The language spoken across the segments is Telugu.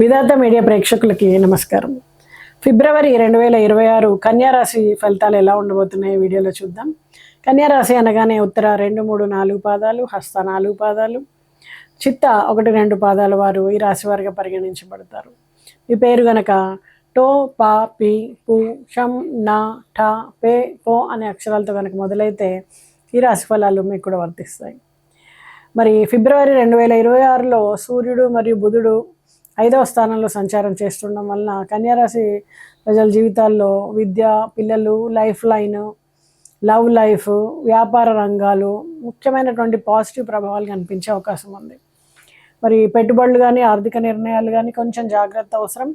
విధాత మీడియా ప్రేక్షకులకి నమస్కారం. ఫిబ్రవరి 2026 కన్యారాశి ఫలితాలు ఎలా ఉండబోతున్నాయి వీడియోలో చూద్దాం. కన్యారాశి అనగానే ఉత్తర 2, 3, 4 పాదాలు, హస్త 4 పాదాలు, చిత్త 1, 2 పాదాల వారు ఈ రాశి వారిగా పరిగణించబడతారు. మీ పేరు గనక టో, పా, పి, పు, షం, నా, ఠ, పే, పో అనే అక్షరాలతో కనుక మొదలైతే ఈ రాశి ఫలాలు మీకు కూడా వర్తిస్తాయి. మరి ఫిబ్రవరి 2026లో సూర్యుడు మరియు బుధుడు 5వ స్థానంలో సంచారం చేస్తుండడం వలన కన్యారాశి ప్రజల జీవితాల్లో విద్య, పిల్లలు, లైఫ్ లైన్, లవ్ లైఫ్, వ్యాపార రంగాలు ముఖ్యమైనటువంటి పాజిటివ్ ప్రభావాలు కనిపించే అవకాశం ఉంది. మరి పెట్టుబడులు కానీ, ఆర్థిక నిర్ణయాలు కానీ కొంచెం జాగ్రత్త అవసరం.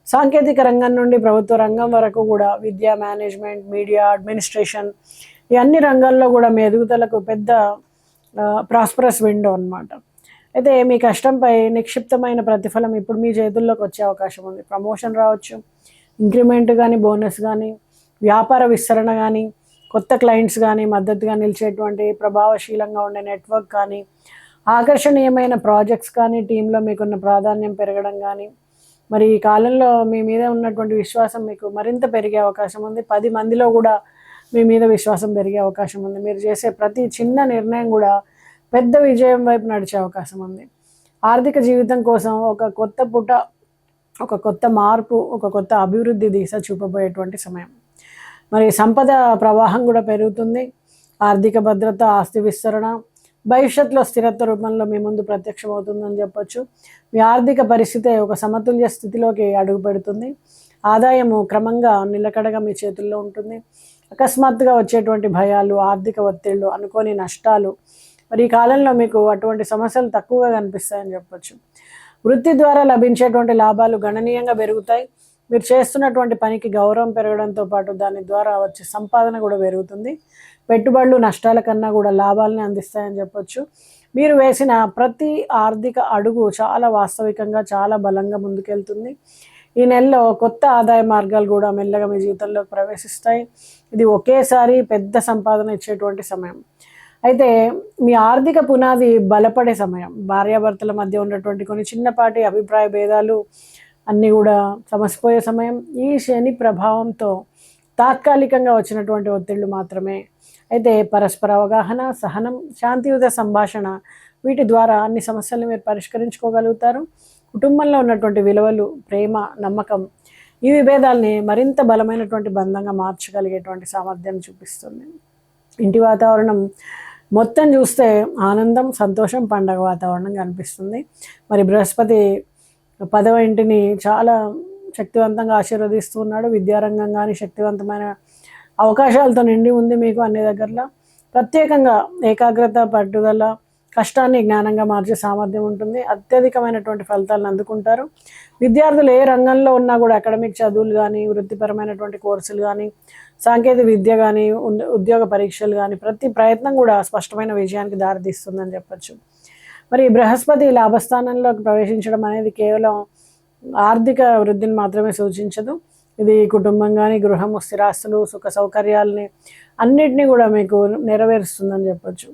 సాంకేతిక రంగం నుండి ప్రభుత్వ రంగం వరకు కూడా విద్య, మేనేజ్మెంట్, మీడియా, అడ్మినిస్ట్రేషన్ ఈ అన్ని రంగాల్లో కూడా మీ ఎదుగుదలకు పెద్ద ప్రాస్పరస్ విండో అన్నమాట. అయితే మీ కష్టంపై నిక్షిప్తమైన ప్రతిఫలం ఇప్పుడు మీ చేతుల్లోకి వచ్చే అవకాశం ఉంది. ప్రమోషన్ రావచ్చు, ఇంక్రిమెంట్ కానీ, బోనస్ కానీ, వ్యాపార విస్తరణ కానీ, కొత్త క్లయింట్స్ కానీ, మద్దతుగా నిలిచేటువంటి ప్రభావశీలంగా ఉండే నెట్వర్క్ కానీ, ఆకర్షణీయమైన ప్రాజెక్ట్స్ కానీ, టీంలో మీకున్న ప్రాధాన్యం పెరగడం కానీ, మరి ఈ కాలంలో మీ మీద ఉన్నటువంటి విశ్వాసం మీకు మరింత పెరిగే అవకాశం ఉంది. 10 మందిలో కూడా మీ మీద విశ్వాసం పెరిగే అవకాశం ఉంది. మీరు చేసే ప్రతి చిన్న నిర్ణయం కూడా పెద్ద విజయం వైపు నడిచే అవకాశం ఉంది. ఆర్థిక జీవితం కోసం ఒక కొత్త పుట, ఒక కొత్త మార్పు, ఒక కొత్త అభివృద్ధి దిశ చూపబోయేటువంటి సమయం. మరి సంపద ప్రవాహం కూడా పెరుగుతుంది. ఆర్థిక భద్రత, ఆస్తి విస్తరణ భవిష్యత్తులో స్థిరత్వ రూపంలో మీ ముందు ప్రత్యక్షమవుతుందని చెప్పొచ్చు. మీ ఆర్థిక పరిస్థితి ఒక సమతుల్య స్థితిలోకి అడుగు పెడుతుంది. ఆదాయము క్రమంగా నిలకడగా మీ చేతుల్లో ఉంటుంది. అకస్మాత్తుగా వచ్చేటువంటి భయాలు, ఆర్థిక ఒత్తిళ్లు, అనుకోని నష్టాలు మరి ఈ కాలంలో మీకు అటువంటి సమస్యలు తక్కువగా కనిపిస్తాయని చెప్పొచ్చు. వృత్తి ద్వారా లభించేటువంటి లాభాలు గణనీయంగా పెరుగుతాయి. మీరు చేస్తున్నటువంటి పనికి గౌరవం పెరగడంతో పాటు దాని ద్వారా వచ్చే సంపాదన కూడా పెరుగుతుంది. పెట్టుబడులు నష్టాల కన్నా కూడా లాభాలని అందిస్తాయని చెప్పొచ్చు. మీరు వేసిన ప్రతి ఆర్థిక అడుగు చాలా వాస్తవికంగా, చాలా బలంగా ముందుకెళ్తుంది. ఈ నెలలో కొత్త ఆదాయ మార్గాలు కూడా మెల్లగా మీ జీవితంలోకి ప్రవేశిస్తాయి. ఇది ఒకేసారి పెద్ద సంపాదన ఇచ్చేటువంటి సమయం. అయితే మీ ఆర్థిక పునాది బలపడే సమయం. భార్యాభర్తల మధ్య ఉన్నటువంటి కొన్ని చిన్నపాటి అభిప్రాయ భేదాలు అన్నీ కూడా సమసిపోయే సమయం. ఈ శని ప్రభావంతో తాత్కాలికంగా వచ్చినటువంటి ఒత్తిళ్లు మాత్రమే. అయితే పరస్పర అవగాహన, సహనం, శాంతియుత సంభాషణ వీటి ద్వారా అన్ని సమస్యలను మీరు పరిష్కరించుకోగలుగుతారు. కుటుంబంలో ఉన్నటువంటి విలువలు, ప్రేమ, నమ్మకం ఈ విభేదాల్ని మరింత బలమైనటువంటి బంధంగా మార్చగలిగేటువంటి సామర్థ్యాన్ని చూపిస్తుంది. ఇంటి వాతావరణం మొత్తం చూస్తే ఆనందం, సంతోషం, పండగ వాతావరణం కనిపిస్తుంది. మరి బృహస్పతి 10వ ఇంటిని చాలా శక్తివంతంగా ఆశీర్వదిస్తున్నాడు. విద్యారంగం కానీ శక్తివంతమైన అవకాశాలతో నిండి ఉంది. మీకు అన్ని దగ్గరలో ప్రత్యేకంగా ఏకాగ్రత, పట్టుదల, కష్టాన్ని జ్ఞానంగా మార్చే సామర్థ్యం ఉంటుంది. అత్యధికమైనటువంటి ఫలితాలను అందుకుంటారు. విద్యార్థులు ఏ రంగంలో ఉన్నా కూడా అకాడమిక్ చదువులు కానీ, వృత్తిపరమైనటువంటి కోర్సులు కానీ, సాంకేతిక విద్య కానీ, ఉద్యోగ పరీక్షలు కానీ ప్రతి ప్రయత్నం కూడా స్పష్టమైన విజయానికి దారితీస్తుందని చెప్పచ్చు. మరి బృహస్పతి లాభస్థానంలోకి ప్రవేశించడం అనేది కేవలం ఆర్థిక వృద్ధిని మాత్రమే సూచించదు. ఇది కుటుంబం కానీ, గృహము, స్థిరాస్తులు, సుఖ సౌకర్యాలని అన్నిటినీ కూడా మీకు నెరవేరుస్తుందని చెప్పచ్చు.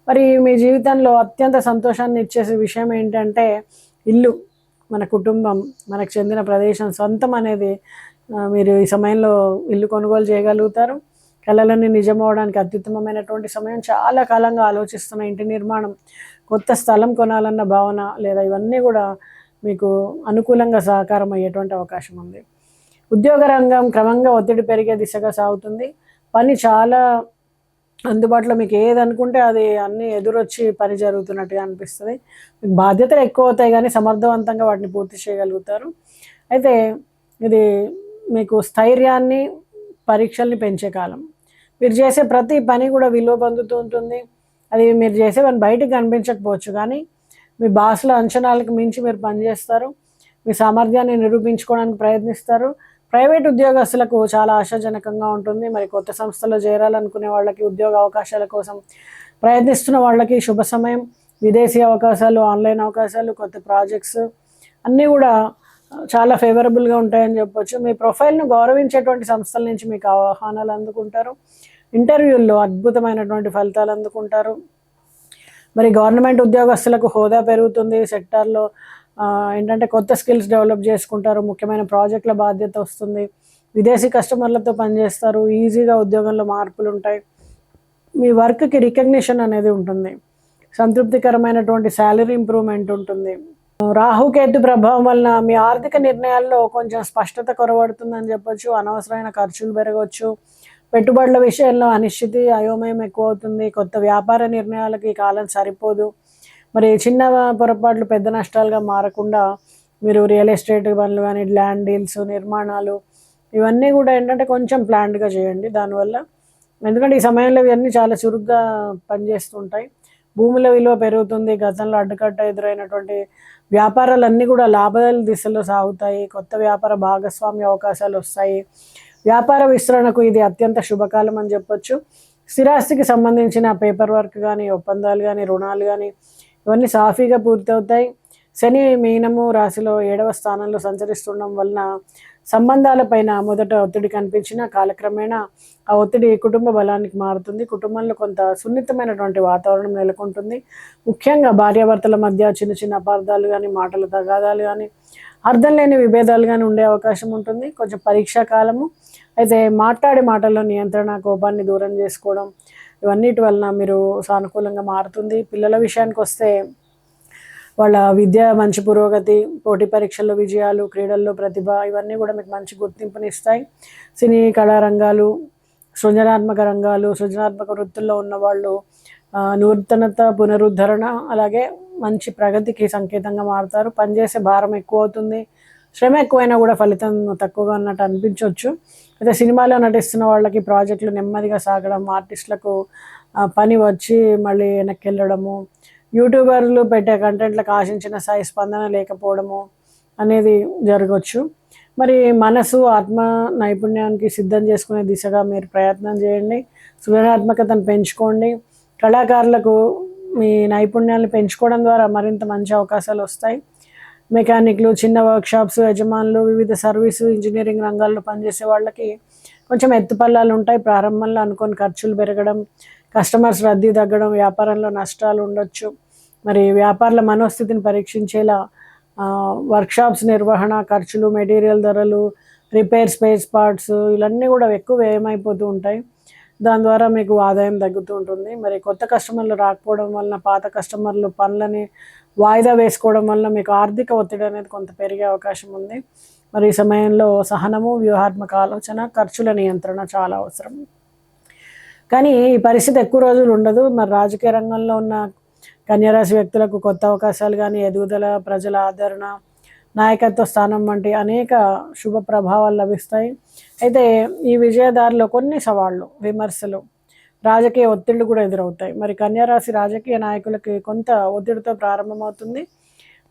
మరి మీ జీవితంలో అత్యంత సంతోషాన్ని ఇచ్చే విషయం ఏంటంటే ఇల్లు, మన కుటుంబం, మనకు చెందిన ప్రదేశం, సొంతం అనేది మీరు ఈ సమయంలో ఇల్లు కొనుగోలు చేయగలుగుతారు. కళలన్నీ నిజమవడానికి అత్యుత్తమమైనటువంటి సమయం. చాలా కాలంగా ఆలోచిస్తున్న ఇంటి నిర్మాణం, కొత్త స్థలం కొనాలన్న భావన లేదా ఇవన్నీ కూడా మీకు అనుకూలంగా సహకారం అయ్యేటువంటి అవకాశం ఉంది. ఉద్యోగ రంగం క్రమంగా ఒత్తిడి పెరిగే దిశగా సాగుతుంది. పని చాలా అందుబాటులో, మీకు ఏది అనుకుంటే అది అన్నీ ఎదురొచ్చి పని జరుగుతున్నట్టుగా అనిపిస్తుంది. మీకు బాధ్యతలు ఎక్కువ అవుతాయి కానీ సమర్థవంతంగా వాటిని పూర్తి చేయగలుగుతారు. అయితే ఇది మీకు స్థైర్యాన్ని, పరీక్షల్ని పెంచే కాలం. మీరు చేసే ప్రతి పని కూడా విలువ పొందుతూ ఉంటుంది. అది మీరు చేసే పని బయటికి కనిపించకపోవచ్చు కానీ మీ బాసుల అంచనాలకు మించి మీరు పనిచేస్తారు. మీ సామర్థ్యాన్ని నిరూపించుకోవడానికి ప్రయత్నిస్తారు. ప్రైవేట్ ఉద్యోగస్తులకు చాలా ఆశాజనకంగా ఉంటుంది. మరి కొత్త సంస్థలో చేరాలనుకునే వాళ్ళకి, ఉద్యోగ అవకాశాల కోసం ప్రయత్నిస్తున్న వాళ్ళకి శుభ సమయం. విదేశీ అవకాశాలు, ఆన్లైన్ అవకాశాలు, కొత్త ప్రాజెక్ట్స్ అన్నీ కూడా చాలా ఫేవరబుల్గా ఉంటాయని చెప్పొచ్చు. మీ ప్రొఫైల్ను గౌరవించేటువంటి సంస్థల నుంచి మీకు ఆహ్వానాలు అందుకుంటారు. ఇంటర్వ్యూల్లో అద్భుతమైనటువంటి ఫలితాలు అందుకుంటారు. మరి గవర్నమెంట్ ఉద్యోగస్తులకు హోదా పెరుగుతుంది, సెక్టార్లో ఏంటంటే కొత్త స్కిల్స్ డెవలప్ చేసుకుంటారు, ముఖ్యమైన ప్రాజెక్టుల బాధ్యత వస్తుంది, విదేశీ కస్టమర్లతో పనిచేస్తారు, ఈజీగా ఉద్యోగంలో మార్పులు ఉంటాయి, మీ వర్క్కి రికగ్నిషన్ అనేది ఉంటుంది, సంతృప్తికరమైనటువంటి శాలరీ ఇంప్రూవ్మెంట్ ఉంటుంది. రాహుకేతు ప్రభావం వలన మీ ఆర్థిక నిర్ణయాల్లో కొంచెం స్పష్టత కొరవడుతుందని చెప్పొచ్చు. అనవసరమైన ఖర్చులు పెరగవచ్చు, పెట్టుబడుల విషయంలో అనిశ్చితి అయోమయం ఎక్కువ అవుతుంది, కొత్త వ్యాపార నిర్ణయాలకి ఈ కాలం సరిపోదు. మరి చిన్న పొరపాట్లు పెద్ద నష్టాలుగా మారకుండా మీరు రియల్ ఎస్టేట్ పనులు కానీ, ల్యాండ్ డీల్స్, నిర్మాణాలు ఇవన్నీ కూడా ఏంటంటే కొంచెం ప్లాన్డ్గా చేయండి. దానివల్ల ఎందుకంటే ఈ సమయంలో ఇవన్నీ చాలా చురుగ్గా పనిచేస్తుంటాయి. భూముల విలువ పెరుగుతుంది, గతంలో అడ్డుకట్ట ఎదురైనటువంటి వ్యాపారాలన్నీ కూడా లాభాల దిశలో సాగుతాయి, కొత్త వ్యాపార భాగస్వామ్య అవకాశాలు వస్తాయి, వ్యాపార విస్తరణకు ఇది అత్యంత శుభకాలం అని చెప్పొచ్చు. స్థిరాస్తికి సంబంధించిన పేపర్ వర్క్ కానీ, ఒప్పందాలు కానీ, రుణాలు కానీ ఇవన్నీ సాఫీగా పూర్తవుతాయి. శని మీనము రాశిలో 7వ స్థానంలో సంచరిస్తుండడం వలన సంబంధాలపైన మొదట ఒత్తిడి కనిపించిన కాలక్రమేణా ఆ ఒత్తిడి కుటుంబ బలానికి మారుతుంది. కుటుంబంలో కొంత సున్నితమైనటువంటి వాతావరణం నెలకొంటుంది. ముఖ్యంగా భార్యాభర్తల మధ్య చిన్న చిన్న అపార్థాలు కానీ, మాటల తగాదాలు కానీ, అర్థం లేని విభేదాలు కానీ ఉండే అవకాశం ఉంటుంది. కొంచెం పరీక్షా కాలము. అయితే మాట్లాడే మాటల్లో నియంత్రణ, కోపాన్ని దూరం చేసుకోవడం ఇవన్నిటి వలన మీరు సానుకూలంగా మారుతుంది. పిల్లల విషయానికి వస్తే వాళ్ళ విద్య మంచి పురోగతి, పోటీ పరీక్షల్లో విజయాలు, క్రీడల్లో ప్రతిభ ఇవన్నీ కూడా మీకు మంచి గుర్తింపునిస్తాయి. సినీ కళారంగాలు, సృజనాత్మక రంగాలు, సృజనాత్మక వృత్తుల్లో ఉన్నవాళ్ళు నూతనత, పునరుద్ధరణ అలాగే మంచి ప్రగతికి సంకేతంగా మారుతారు. పనిచేసే భారం ఎక్కువ అవుతుంది, శ్రమ ఎక్కువైనా కూడా ఫలితం తక్కువగా ఉన్నట్టు అనిపించవచ్చు. అయితే సినిమాలో నటిస్తున్న వాళ్ళకి ప్రాజెక్టులు నెమ్మదిగా సాగడం, ఆర్టిస్టులకు పని వచ్చి మళ్ళీ వెనక్కి వెళ్ళడము, యూట్యూబర్లు పెట్టే కంటెంట్లకు ఆశించిన స్థాయి స్పందన లేకపోవడము అనేది జరగవచ్చు. మరి మనసు, ఆత్మ నైపుణ్యానికి సిద్ధం చేసుకునే దిశగా మీరు ప్రయత్నం చేయండి. సృజనాత్మకతను పెంచుకోండి. కళాకారులకు మీ నైపుణ్యాన్ని పెంచుకోవడం ద్వారా మరింత మంచి అవకాశాలు వస్తాయి. మెకానిక్లు, చిన్న వర్క్షాప్స్ యజమానులు, వివిధ సర్వీసు, ఇంజనీరింగ్ రంగాల్లో పనిచేసే వాళ్ళకి కొంచెం ఎత్తుపల్లాలు ఉంటాయి. ప్రారంభంలో అనుకోని ఖర్చులు పెరగడం, కస్టమర్స్ రద్దీ తగ్గడం, వ్యాపారంలో నష్టాలు ఉండొచ్చు. మరి వ్యాపారుల మనోస్థితిని పరీక్షించేలా వర్క్షాప్స్ నిర్వహణ, ఖర్చులు, మెటీరియల్ ధరలు, రిపేర్, స్పేస్ పార్ట్స్ ఇవన్నీ కూడా ఎక్కువ వ్యయమైపోతూ ఉంటాయి. దాని ద్వారా మీకు ఆదాయం తగ్గుతూ ఉంటుంది. మరి కొత్త కస్టమర్లు రాకపోవడం వలన, పాత కస్టమర్లు పనులని వాయిదా వేసుకోవడం వల్ల మీకు ఆర్థిక ఒత్తిడి అనేది కొంత పెరిగే అవకాశం ఉంది. మరి ఈ సమయంలో సహనము, వ్యూహాత్మక ఆలోచన, ఖర్చుల నియంత్రణ చాలా అవసరం. కానీ ఈ పరిస్థితి ఎక్కువ రోజులు ఉండదు. మరి రాజకీయ రంగంలో ఉన్న కన్యారాశి వ్యక్తులకు కొత్త అవకాశాలు కానీ, ఎదుగుదల, ప్రజల ఆదరణ, నాయకత్వ స్థానం వంటి అనేక శుభ ప్రభావాలు లభిస్తాయి. అయితే ఈ విజయదారిలో కొన్ని సవాళ్ళు, విమర్శలు, రాజకీయ ఒత్తిళ్లు కూడా ఎదురవుతాయి. మరి కన్యారాశి రాజకీయ నాయకులకి కొంత ఒత్తిడితో ప్రారంభమవుతుంది.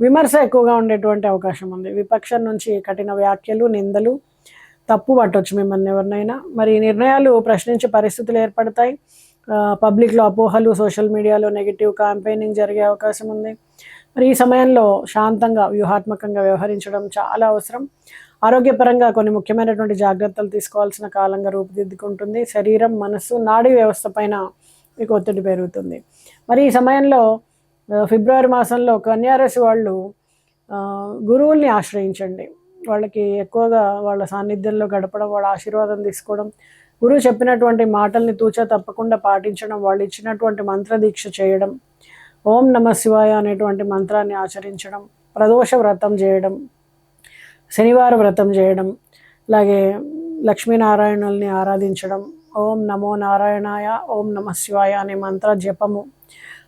విమర్శ ఎక్కువగా ఉండేటువంటి అవకాశం ఉంది. విపక్షం నుంచి కఠిన వ్యాఖ్యలు, నిందలు, తప్పు పట్టవచ్చు మిమ్మల్ని ఎవరినైనా. మరి నిర్ణయాలు ప్రశ్నించే పరిస్థితులు ఏర్పడతాయి. పబ్లిక్లో అపోహలు, సోషల్ మీడియాలో నెగిటివ్ క్యాంపెయినింగ్ జరిగే అవకాశం ఉంది. మరి ఈ సమయంలో శాంతంగా, వ్యూహాత్మకంగా వ్యవహరించడం చాలా అవసరం. ఆరోగ్యపరంగా కొన్ని ముఖ్యమైనటువంటి జాగ్రత్తలు తీసుకోవాల్సిన కాలంగా రూపుదిద్దుకుంటుంది. శరీరం, మనసు, నాడీ వ్యవస్థ పైన మీకు ఒత్తిడి పెరుగుతుంది. మరి ఈ సమయంలో ఫిబ్రవరి మాసంలో కన్యారాశి వాళ్ళు గురువుల్ని ఆశ్రయించండి. వాళ్ళకి ఎక్కువగా వాళ్ళ సాన్నిధ్యంలో గడపడం, వాళ్ళ ఆశీర్వాదం తీసుకోవడం, గురువు చెప్పినటువంటి మాటల్ని తూచా తప్పకుండా పాటించడం, వాళ్ళు ఇచ్చినటువంటి మంత్రదీక్ష చేయడం, ఓం నమ శివాయ అనేటువంటి మంత్రాన్ని ఆచరించడం, ప్రదోష వ్రతం చేయడం, శనివార వ్రతం చేయడం, అలాగే లక్ష్మీనారాయణుల్ని ఆరాధించడం, ఓం నమో నారాయణాయ, ఓం నమ శివాయ అనే మంత్ర జపము,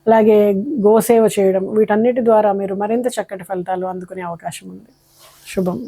అలాగే గోసేవ చేయడం, వీటన్నిటి ద్వారా మీరు మరింత చక్కటి ఫలితాలు అందుకునే అవకాశం ఉంది. శుభం.